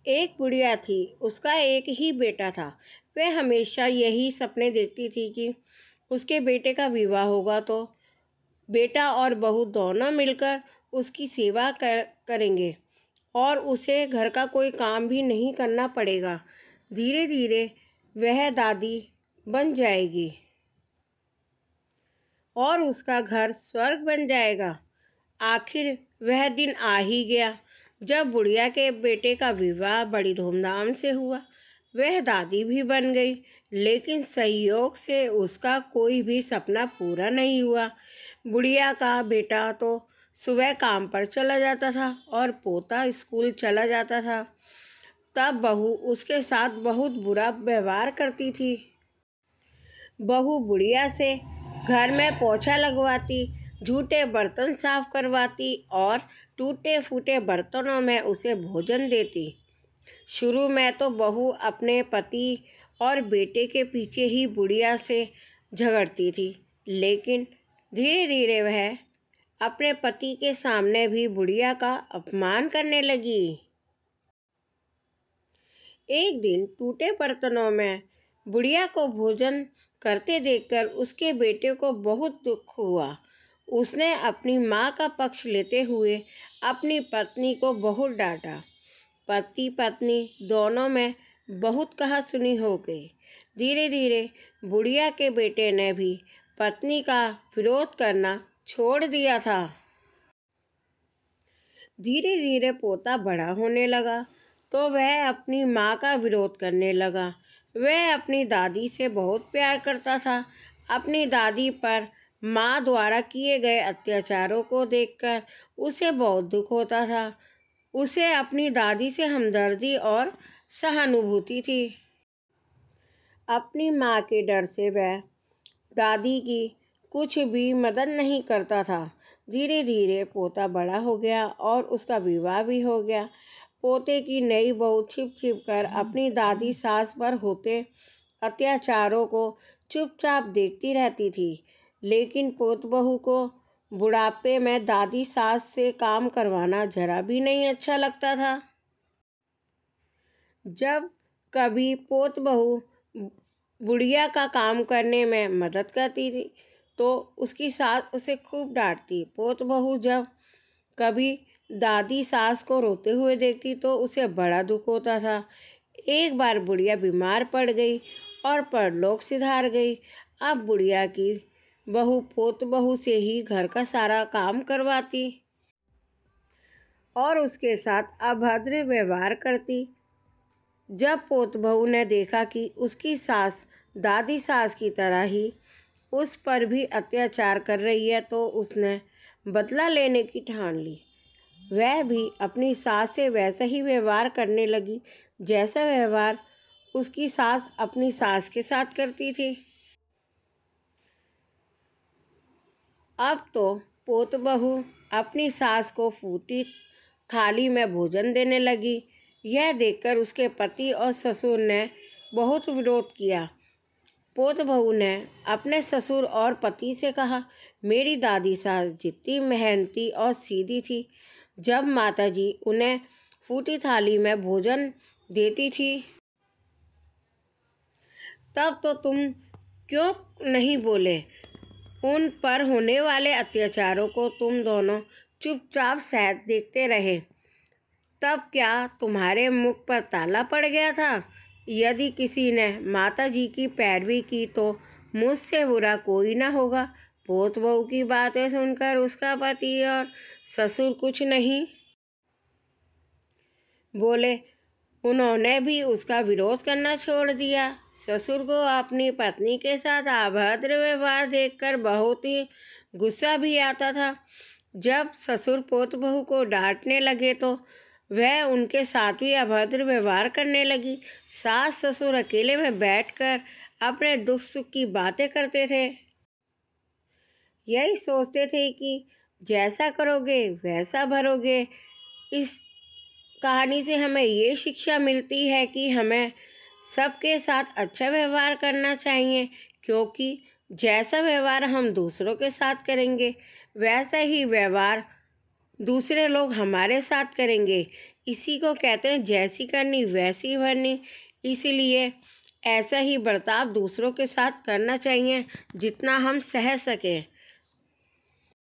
एक बुढ़िया थी, उसका एक ही बेटा था। वह हमेशा यही सपने देखती थी कि उसके बेटे का विवाह होगा तो बेटा और बहू दोनों मिलकर उसकी सेवा करेंगे और उसे घर का कोई काम भी नहीं करना पड़ेगा। धीरे धीरे वह दादी बन जाएगी और उसका घर स्वर्ग बन जाएगा। आखिर वह दिन आ ही गया जब बुढ़िया के बेटे का विवाह बड़ी धूमधाम से हुआ। वह दादी भी बन गई, लेकिन संयोग से उसका कोई भी सपना पूरा नहीं हुआ। बुढ़िया का बेटा तो सुबह काम पर चला जाता था और पोता स्कूल चला जाता था। तब बहू उसके साथ बहुत बुरा व्यवहार करती थी। बहू बुढ़िया से घर में पोछा लगवाती, झूठे बर्तन साफ करवाती और टूटे फूटे बर्तनों में उसे भोजन देती। शुरू में तो बहू अपने पति और बेटे के पीछे ही बुढ़िया से झगड़ती थी, लेकिन धीरे धीरे वह अपने पति के सामने भी बुढ़िया का अपमान करने लगी। एक दिन टूटे बर्तनों में बुढ़िया को भोजन करते देखकर उसके बेटे को बहुत दुख हुआ। उसने अपनी माँ का पक्ष लेते हुए अपनी पत्नी को बहुत डांटा। पति पत्नी दोनों में बहुत कहा-सुनी हो गई। धीरे धीरे बुढ़िया के बेटे ने भी पत्नी का विरोध करना छोड़ दिया था। धीरे धीरे पोता बड़ा होने लगा तो वह अपनी माँ का विरोध करने लगा। वह अपनी दादी से बहुत प्यार करता था। अपनी दादी पर माँ द्वारा किए गए अत्याचारों को देखकर उसे बहुत दुख होता था। उसे अपनी दादी से हमदर्दी और सहानुभूति थी। अपनी माँ के डर से वह दादी की कुछ भी मदद नहीं करता था। धीरे धीरे पोता बड़ा हो गया और उसका विवाह भी हो गया। पोते की नई बहू छिप छिप कर अपनी दादी सास पर होते अत्याचारों को चुपचाप देखती रहती थी, लेकिन पोत बहू को बुढ़ापे में दादी सास से काम करवाना जरा भी नहीं अच्छा लगता था। जब कभी पोत बहू बुढ़िया का काम करने में मदद करती थी तो उसकी सास उसे खूब डांटती। पोत बहू जब कभी दादी सास को रोते हुए देखती तो उसे बड़ा दुख होता था। एक बार बुढ़िया बीमार पड़ गई और परलोक सिधार गई। अब बुढ़िया की बहू पोत बहू से ही घर का सारा काम करवाती और उसके साथ अभद्र व्यवहार करती। जब पोत बहू ने देखा कि उसकी सास दादी सास की तरह ही उस पर भी अत्याचार कर रही है तो उसने बदला लेने की ठान ली। वह भी अपनी सास से वैसा ही व्यवहार करने लगी जैसा व्यवहार उसकी सास अपनी सास के साथ करती थी। अब तो पोत बहू अपनी सास को फूटी थाली में भोजन देने लगी। यह देखकर उसके पति और ससुर ने बहुत विरोध किया। पोत बहू ने अपने ससुर और पति से कहा, मेरी दादी सास जितनी मेहनती और सीधी थी, जब माताजी उन्हें फूटी थाली में भोजन देती थी तब तो तुम क्यों नहीं बोले? उन पर होने वाले अत्याचारों को तुम दोनों चुपचाप सह देखते रहे। तब क्या तुम्हारे मुख पर ताला पड़ गया था? यदि किसी ने माताजी की पैरवी की तो मुझसे बुरा कोई ना होगा। पोत बहू की बातें सुनकर उसका पति और ससुर कुछ नहीं बोले। उन्होंने भी उसका विरोध करना छोड़ दिया। ससुर को अपनी पत्नी के साथ अभद्र व्यवहार देखकर बहुत ही गुस्सा भी आता था। जब ससुर पोत बहू को डांटने लगे तो वह उनके साथ भी अभद्र व्यवहार करने लगी। सास ससुर अकेले में बैठकर अपने दुख सुख की बातें करते थे। यही सोचते थे कि जैसा करोगे वैसा भरोगे। इस कहानी से हमें ये शिक्षा मिलती है कि हमें सबके साथ अच्छा व्यवहार करना चाहिए, क्योंकि जैसा व्यवहार हम दूसरों के साथ करेंगे वैसा ही व्यवहार दूसरे लोग हमारे साथ करेंगे। इसी को कहते हैं जैसी करनी वैसी भरनी। इसीलिए ऐसा ही बर्ताव दूसरों के साथ करना चाहिए जितना हम सह सकें।